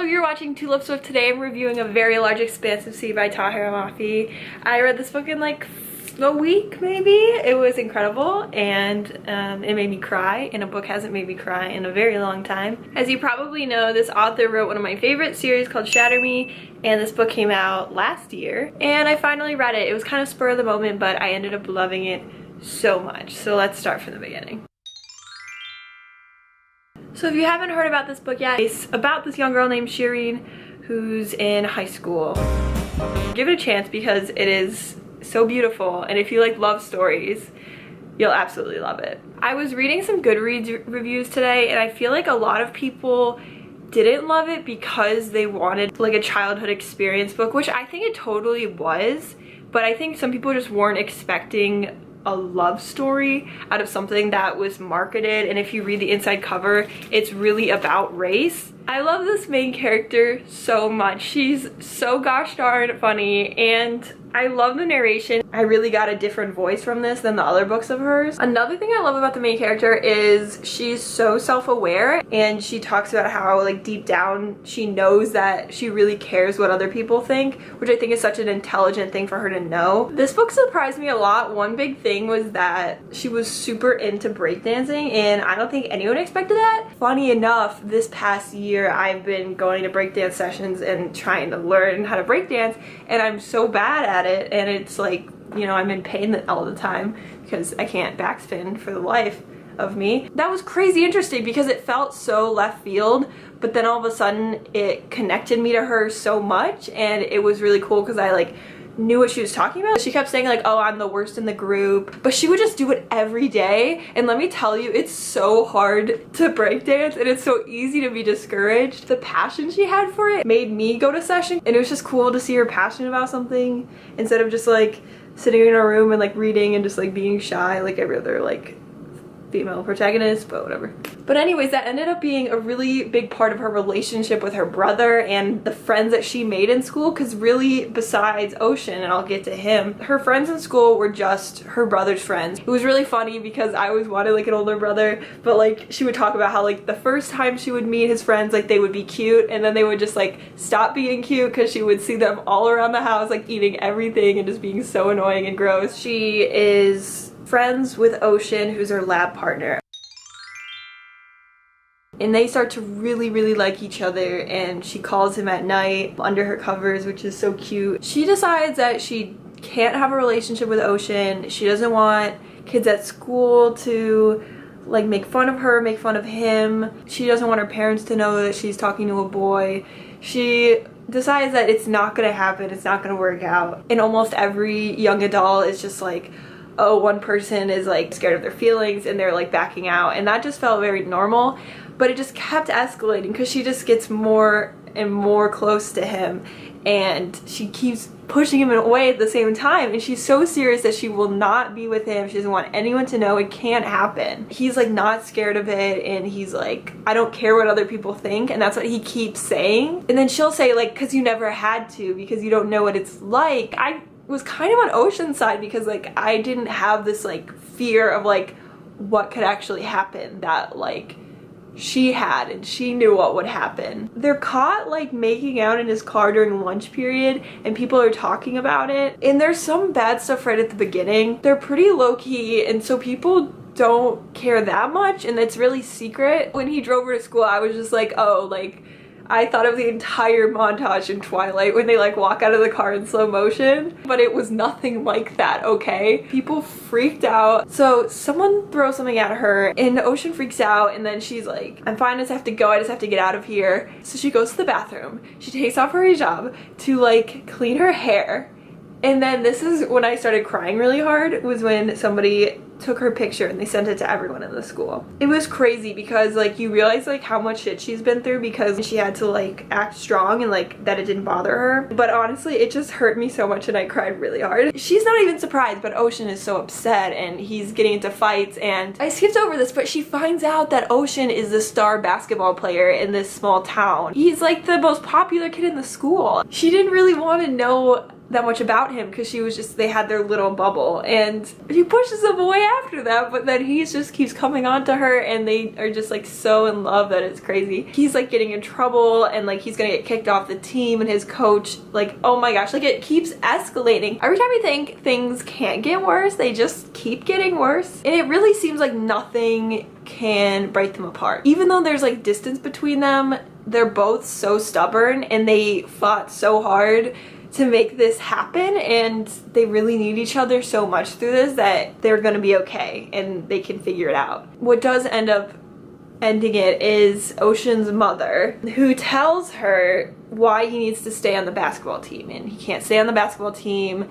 Hello, you're watching Tulipswift. Today I'm reviewing A Very Large Expanse of Sea by Tahir Mafi. I read this book in like a week maybe. It was incredible and it made me cry, and a book hasn't made me cry in a very long time. As you probably know, this author wrote one of my favorite series called Shatter Me, and this book came out last year and I finally read it. It was kind of spur of the moment, but I ended up loving it so much. So let's start from the beginning. So if you haven't heard about this book yet, it's about this young girl named Shireen who's in high school. Give it a chance because it is so beautiful, and if you like love stories, you'll absolutely love it. I was reading some Goodreads reviews today, and I feel like a lot of people didn't love it because they wanted like a childhood experience book, which I think it totally was, but I think some people just weren't expecting a love story out of something that was marketed, and if you read the inside cover, it's really about race. I love this main character so much. She's so gosh darn funny, and I love the narration. I really got a different voice from this than the other books of hers. Another thing I love about the main character is she's so self-aware, and she talks about how like deep down she knows that she really cares what other people think, which I think is such an intelligent thing for her to know. This book surprised me a lot. One big thing was that she was super into breakdancing, and I don't think anyone expected that. Funny enough, this past year I've been going to breakdance sessions and trying to learn how to breakdance, and I'm so bad at it, and it's like, you know, I'm in pain all the time because I can't backspin for the life of me. That was crazy interesting because it felt so left field, but then all of a sudden it connected me to her so much, and it was really cool because I like knew what she was talking about. She kept saying like, oh, I'm the worst in the group, but she would just do it every day, and let me tell you, it's so hard to breakdance and it's so easy to be discouraged. The passion she had for it made me go to session, and it was just cool to see her passionate about something instead of just like sitting in a room and like reading and just like being shy like every other like female protagonist, but whatever. But anyways, that ended up being a really big part of her relationship with her brother and the friends that she made in school, because really besides Ocean, and I'll get to him, her friends in school were just her brother's friends. It was really funny because I always wanted like an older brother, but like she would talk about how like the first time she would meet his friends, like they would be cute, and then they would just like stop being cute because she would see them all around the house like eating everything and just being so annoying and gross. She is friends with Ocean, who's her lab partner, and they start to really like each other, and she calls him at night under her covers, which is so cute. She decides that she can't have a relationship with Ocean. She doesn't want kids at school to like make fun of her, make fun of him. She doesn't want her parents to know that she's talking to a boy. She decides that it's not gonna happen, it's not gonna work out. And almost every young adult is just like, oh, one person is like scared of their feelings and they're like backing out, and that just felt very normal. But it just kept escalating because she just gets more and more close to him, and she keeps pushing him away at the same time, and she's so serious that she will not be with him. She doesn't want anyone to know. It can't happen. He's like not scared of it, and he's like, I don't care what other people think, and that's what he keeps saying. And then she'll say like, because you never had to, because you don't know what it's like. I was kind of on Ocean's side because like I didn't have this like fear of like what could actually happen that like she had, and she knew what would happen. They're caught like making out in his car during lunch period, and people are talking about it, and there's some bad stuff right at the beginning. They're pretty low-key, and so people don't care that much, and it's really secret. When he drove her to school, I was just like, oh, like I thought of the entire montage in Twilight when they like walk out of the car in slow motion, but it was nothing like that, okay? People freaked out. So someone throws something at her, and Ocean freaks out, and then she's like, I'm fine, I just have to go, I just have to get out of here. So she goes to the bathroom. She takes off her hijab to like clean her hair. And then this is when I started crying really hard, was when somebody took her picture and they sent it to everyone in the school. It was crazy because like you realize like how much shit she's been through because she had to like act strong, and like that it didn't bother her. But honestly, it just hurt me so much and I cried really hard. She's not even surprised, but Ocean is so upset and he's getting into fights, and I skipped over this, but she finds out that Ocean is the star basketball player in this small town. He's like the most popular kid in the school. She didn't really want to know that much about him because she was just, they had their little bubble, and she pushes him away after that, but then he just keeps coming on to her, and they are just like so in love that it's crazy. He's like getting in trouble, and like he's gonna get kicked off the team, and his coach, like, oh my gosh, like it keeps escalating. Every time you think things can't get worse, they just keep getting worse, and it really seems like nothing can break them apart. Even though there's like distance between them, they're both so stubborn, and they fought so hard to make this happen, and they really need each other so much through this that they're gonna be okay and they can figure it out. What does end up ending it is Ocean's mother, who tells her why he needs to stay on the basketball team, and he can't stay on the basketball team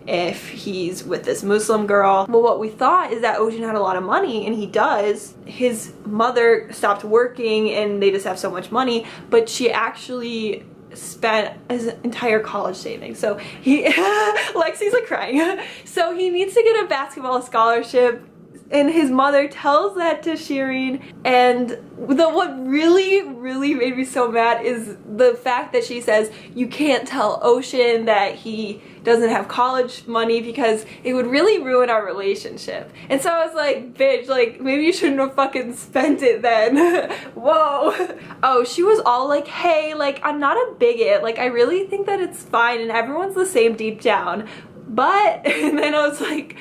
if he's with this Muslim girl. Well, what we thought is that Ocean had a lot of money, and he does. His mother stopped working and they just have so much money, but she actually spent his entire college savings. So he Lexi's like crying. So he needs to get a basketball scholarship, and his mother tells that to Shireen. And what really made me so mad is the fact that she says you can't tell Ocean that he doesn't have college money because it would really ruin our relationship. And so I was like, bitch, like maybe you shouldn't have fucking spent it then. Whoa. Oh, she was all like, hey, like I'm not a bigot, like I really think that it's fine and everyone's the same deep down, but and then I was like,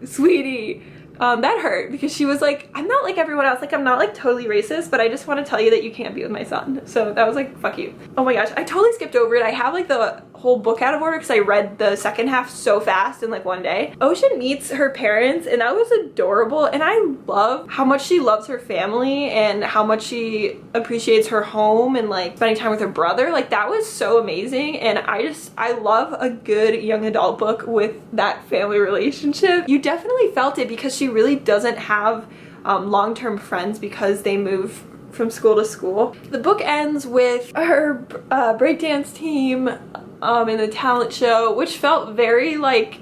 sweetie, that hurt, because she was like, I'm not like everyone else, like I'm not like totally racist, but I just want to tell you that you can't be with my son. So that was like, fuck you. Oh my gosh, I totally skipped over it. I have like the whole book out of order because I read the second half so fast in like one day. Ocean meets her parents, and that was adorable, and I love how much she loves her family and how much she appreciates her home and like spending time with her brother. Like that was so amazing, and I love a good young adult book with that family relationship. You definitely felt it because she really doesn't have long-term friends because they move from school to school. The book ends with her breakdance team in the talent show, which felt very like,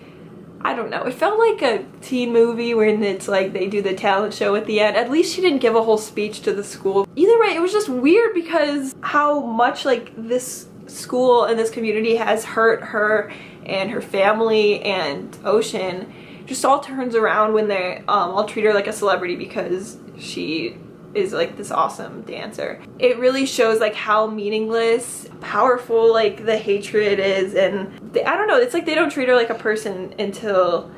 I don't know, it felt like a teen movie when it's like they do the talent show at the end. At least she didn't give a whole speech to the school. Either way, it was just weird because how much like this school and this community has hurt her and her family and Ocean just all turns around when they all treat her like a celebrity because she is like this awesome dancer. It really shows like how meaningless, powerful like the hatred is, and I don't know, it's like they don't treat her like a person until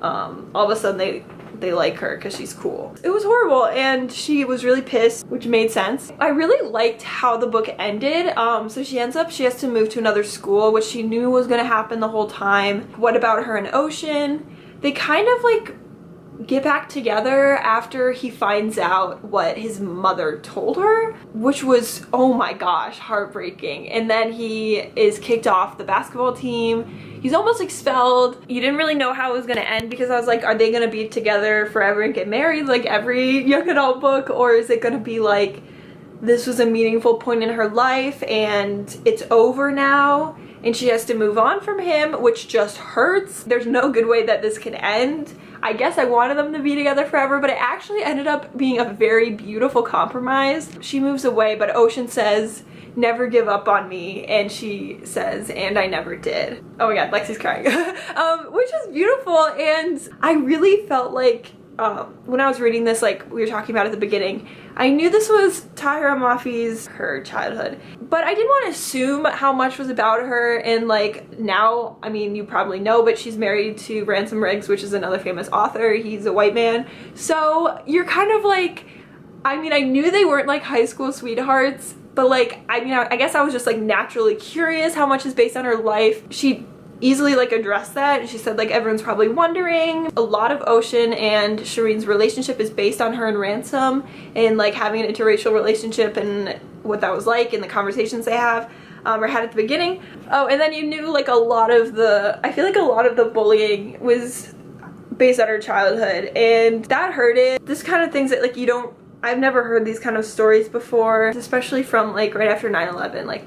all of a sudden they like her because she's cool. It was horrible, and she was really pissed, which made sense. I really liked how the book ended. So she has to move to another school, which she knew was gonna happen the whole time. What about her and Ocean? They kind of like get back together after he finds out what his mother told her, which was, oh my gosh, heartbreaking. And then he is kicked off the basketball team. He's almost expelled. You didn't really know how it was gonna end because I was like, are they gonna be together forever and get married like every young adult book, or is it gonna be like this was a meaningful point in her life and it's over now and she has to move on from him, which just hurts. There's no good way that this can end. I guess I wanted them to be together forever, but it actually ended up being a very beautiful compromise. She moves away, but Ocean says, never give up on me, and she says, and I never did. Oh my god, Lexi's crying. Which is beautiful, and I really felt like when I was reading this, like we were talking about at the beginning, I knew this was Tahira Mafi's her childhood, but I didn't want to assume how much was about her. And like now, I mean, you probably know, but she's married to Ransom Riggs, which is another famous author. He's a white man, so you're kind of like, I mean, I knew they weren't like high school sweethearts, but like, I mean, I guess I was just like naturally curious how much is based on her life. She easily like addressed that, and she said like everyone's probably wondering. A lot of Ocean and Shireen's relationship is based on her and Ransom and like having an interracial relationship and what that was like and the conversations they have or had at the beginning. Oh, and then you knew like a lot of the, I feel like a lot of the bullying was based on her childhood, and that hurted. This kind of things that like you don't, I've never heard these kind of stories before, especially from like right after 9/11. Like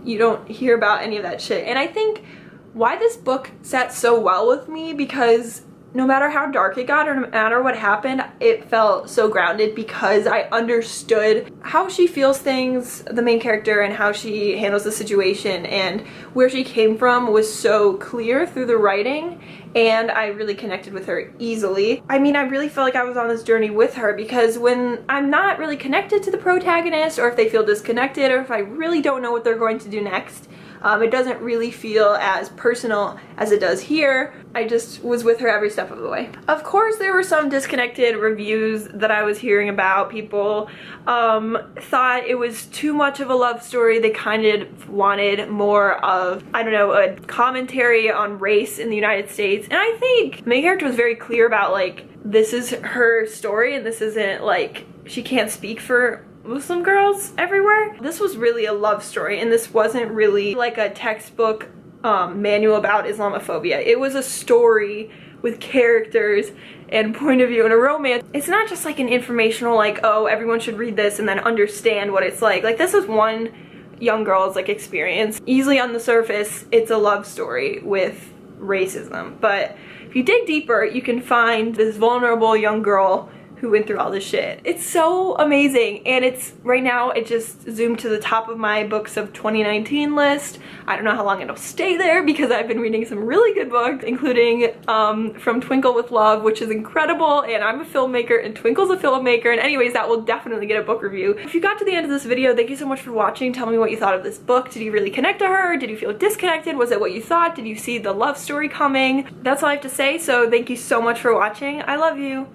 you don't hear about any of that shit, and I think why this book sat so well with me because no matter how dark it got or no matter what happened, it felt so grounded because I understood how she feels things, the main character, and how she handles the situation, and where she came from was so clear through the writing, and I really connected with her easily. I mean, I really felt like I was on this journey with her, because when I'm not really connected to the protagonist, or if they feel disconnected, or if I really don't know what they're going to do next, it doesn't really feel as personal as it does here. I just was with her every step of the way. Of course, there were some disconnected reviews that I was hearing about. People thought it was too much of a love story. They kind of wanted more of, I don't know, a commentary on race in the United States. And I think the main character was very clear about, like, this is her story and this isn't, like, she can't speak for Muslim girls everywhere. This was really a love story, and this wasn't really like a textbook manual about Islamophobia. It was a story with characters and point of view and a romance. It's not just like an informational, like, oh, everyone should read this and then understand what it's like. Like, this is one young girl's, like, experience. Easily on the surface, it's a love story with racism, but if you dig deeper, you can find this vulnerable young girl who went through all this shit. It's so amazing, and it's, right now, it just zoomed to the top of my books of 2019 list. I don't know how long it'll stay there because I've been reading some really good books, including From Twinkle with Love, which is incredible, and I'm a filmmaker and Twinkle's a filmmaker, and anyways, that will definitely get a book review. If you got to the end of this video, thank you so much for watching. Tell me what you thought of this book. Did you really connect to her? Did you feel disconnected? Was it what you thought? Did you see the love story coming? That's all I have to say, so thank you so much for watching. I love you.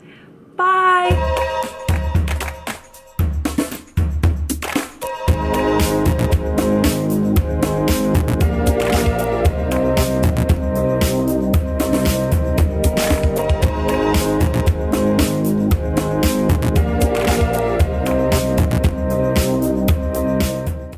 Bye!